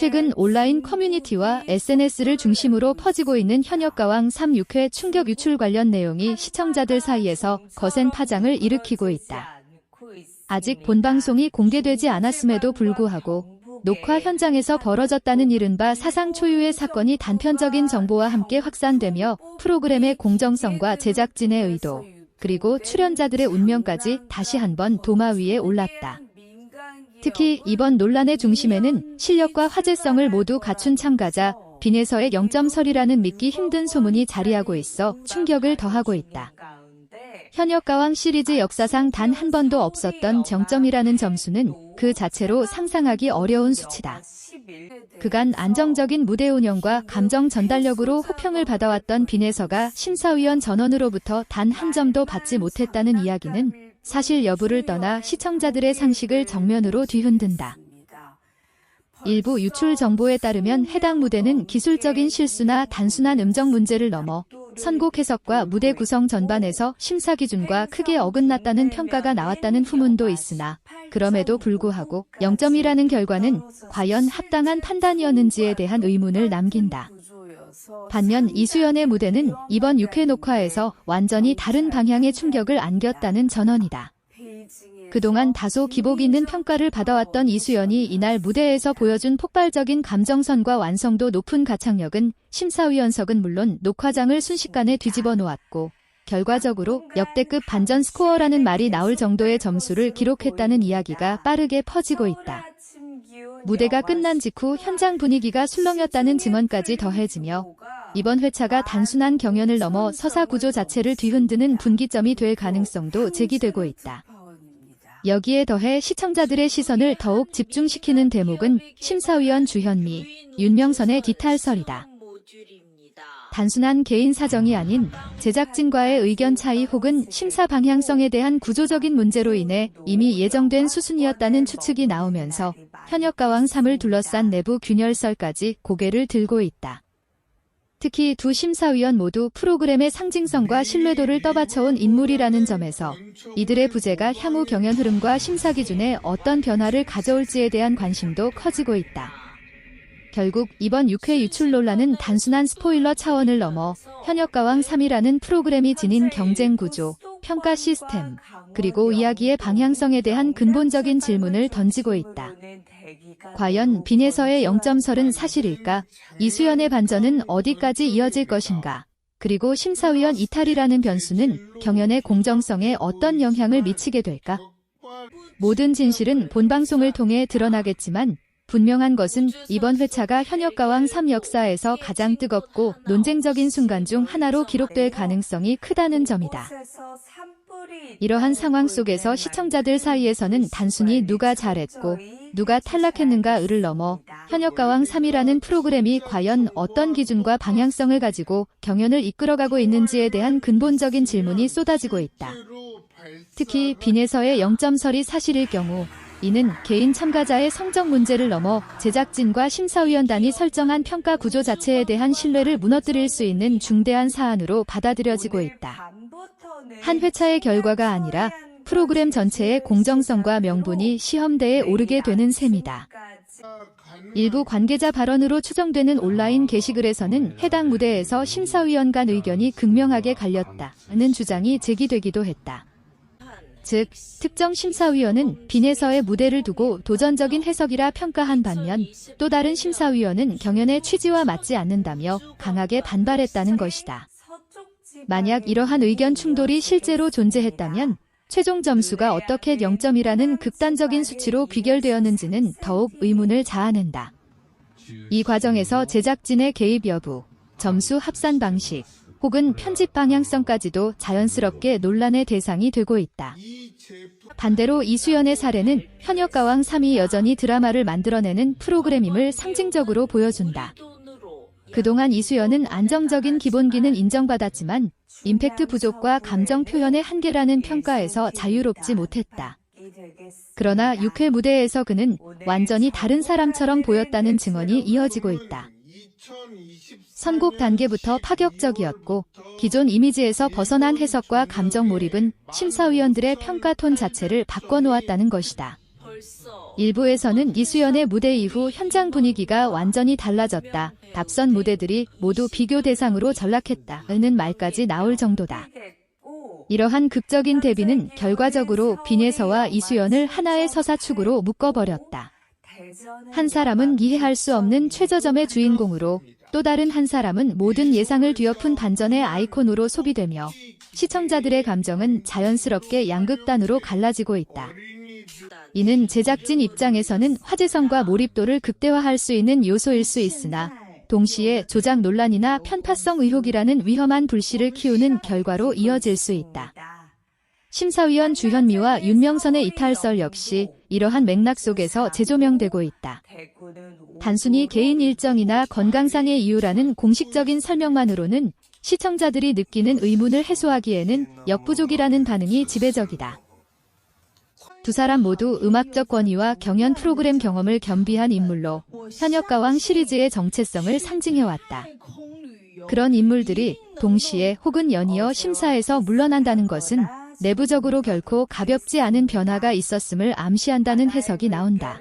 최근 온라인 커뮤니티와 SNS를 중심으로 퍼지고 있는 현역가왕 3 6회 충격 유출 관련 내용이 시청자들 사이에서 거센 파장을 일으키고 있다. 아직 본방송이 공개되지 않았음에도 불구하고 녹화 현장에서 벌어졌다는 이른바 사상 초유의 사건이 단편적인 정보와 함께 확산되며 프로그램의 공정성과 제작진의 의도, 그리고 출연자들의 운명까지 다시 한번 도마 위에 올랐다. 특히 이번 논란의 중심에는 실력과 화제성을 모두 갖춘 참가자 빈에서의 0점설이라는 믿기 힘든 소문이 자리하고 있어 충격을 더하고 있다. 현역가왕 시리즈 역사상 단 한 번도 없었던 0점이라는 점수는 그 자체로 상상하기 어려운 수치다. 그간 안정적인 무대 운영과 감정 전달력으로 호평을 받아왔던 빈에서가 심사위원 전원으로부터 단 한 점도 받지 못했다는 이야기는 사실 여부를 떠나 시청자들의 상식을 정면으로 뒤흔든다. 일부 유출 정보에 따르면 해당 무대는 기술적인 실수나 단순한 음정 문제를 넘어 선곡 해석과 무대 구성 전반에서 심사 기준과 크게 어긋났다는 평가가 나왔다는 후문도 있으나 그럼에도 불구하고 0점이라는 결과는 과연 합당한 판단이었는지에 대한 의문을 남긴다. 반면 이수연의 무대는 이번 6회 녹화에서 완전히 다른 방향의 충격을 안겼다는 전언이다. 그동안 다소 기복 있는 평가를 받아왔던 이수연이 이날 무대에서 보여준 폭발적인 감정선과 완성도 높은 가창력은 심사위원석은 물론 녹화장을 순식간에 뒤집어 놓았고 결과적으로 역대급 반전 스코어라는 말이 나올 정도의 점수를 기록했다는 이야기가 빠르게 퍼지고 있다. 무대가 끝난 직후 현장 분위기가 술렁였다는 증언까지 더해지며 이번 회차가 단순한 경연을 넘어 서사 구조 자체를 뒤흔드는 분기점이 될 가능성도 제기되고 있다. 여기에 더해 시청자들의 시선을 더욱 집중시키는 대목은 심사위원 주현미, 윤명선의 디탈설이다. 단순한 개인 사정이 아닌 제작진과의 의견 차이 혹은 심사 방향성에 대한 구조적인 문제로 인해 이미 예정된 수순이었다는 추측이 나오면서 현역가왕 3을 둘러싼 내부 균열설까지 고개를 들고 있다. 특히 두 심사위원 모두 프로그램의 상징성과 신뢰도를 떠받쳐온 인물이라는 점에서 이들의 부재가 향후 경연 흐름과 심사 기준에 어떤 변화를 가져올지에 대한 관심도 커지고 있다. 결국 이번 6회 유출 논란은 단순한 스포일러 차원을 넘어 현역가왕 3이라는 프로그램이 지닌 경쟁 구조, 평가 시스템, 그리고 이야기의 방향성에 대한 근본적인 질문을 던지고 있다. 과연 빈에서의 0점설은 사실일까? 이수연의 반전은 어디까지 이어질 것인가? 그리고 심사위원 이탈이라는 변수는 경연의 공정성에 어떤 영향을 미치게 될까? 모든 진실은 본방송을 통해 드러나겠지만 분명한 것은 이번 회차가 현역가왕 3 역사에서 가장 뜨겁고 논쟁적인 순간 중 하나로 기록될 가능성이 크다는 점이다. 이러한 상황 속에서 시청자들 사이에서는 단순히 누가 잘했고 누가 탈락했는가를 넘어 현역가왕 3이라는 프로그램이 과연 어떤 기준과 방향성을 가지고 경연을 이끌어가고 있는지에 대한 근본적인 질문이 쏟아지고 있다. 특히 빈에서의 0점설이 사실일 경우 이는 개인 참가자의 성적 문제를 넘어 제작진과 심사위원단이 설정한 평가 구조 자체에 대한 신뢰를 무너뜨릴 수 있는 중대한 사안으로 받아들여지고 있다. 한 회차의 결과가 아니라 프로그램 전체의 공정성과 명분이 시험대에 오르게 되는 셈이다. 일부 관계자 발언으로 추정되는 온라인 게시글에서는 해당 무대에서 심사위원 간 의견이 극명하게 갈렸다는 주장이 제기되기도 했다. 즉, 특정 심사위원은 빈에서의 무대를 두고 도전적인 해석이라 평가한 반면 또 다른 심사위원은 경연의 취지와 맞지 않는다며 강하게 반발했다는 것이다. 만약 이러한 의견 충돌이 실제로 존재했다면 최종 점수가 어떻게 0점이라는 극단적인 수치로 귀결되었는지는 더욱 의문을 자아낸다. 이 과정에서 제작진의 개입 여부, 점수 합산 방식, 혹은 편집 방향성까지도 자연스럽게 논란의 대상이 되고 있다. 반대로 이수연의 사례는 현역가왕 3이 여전히 드라마를 만들어내는 프로그램임을 상징적으로 보여준다. 그동안 이수연은 안정적인 기본기는 인정받았지만 임팩트 부족과 감정 표현의 한계라는 평가에서 자유롭지 못했다. 그러나 6회 무대에서 그는 완전히 다른 사람처럼 보였다는 증언이 이어지고 있다. 선곡 단계부터 파격적이었고 기존 이미지에서 벗어난 해석과 감정 몰입은 심사위원들의 평가 톤 자체를 바꿔놓았다는 것이다. 일부에서는 이수연의 무대 이후 현장 분위기가 완전히 달라졌다. 답선 무대들이 모두 비교 대상으로 전락했다는 말까지 나올 정도다. 이러한 극적인 대비는 결과적으로 빈예서와 이수연을 하나의 서사축으로 묶어버렸다. 한 사람은 이해할 수 없는 최저점의 주인공으로 또 다른 한 사람은 모든 예상을 뒤엎은 반전의 아이콘으로 소비되며 시청자들의 감정은 자연스럽게 양극단으로 갈라지고 있다. 이는 제작진 입장에서는 화제성과 몰입도를 극대화할 수 있는 요소일 수 있으나 동시에 조작 논란이나 편파성 의혹이라는 위험한 불씨를 키우는 결과로 이어질 수 있다. 심사위원 주현미와 윤명선의 이탈설 역시 이러한 맥락 속에서 재조명되고 있다. 단순히 개인 일정이나 건강상의 이유라는 공식적인 설명만으로는 시청자들이 느끼는 의문을 해소하기에는 역부족이라는 반응이 지배적이다. 두 사람 모두 음악적 권위와 경연 프로그램 경험을 겸비한 인물로 현역가왕 시리즈의 정체성을 상징해왔다. 그런 인물들이 동시에 혹은 연이어 심사에서 물러난다는 것은 내부적으로 결코 가볍지 않은 변화가 있었음을 암시한다는 해석이 나온다.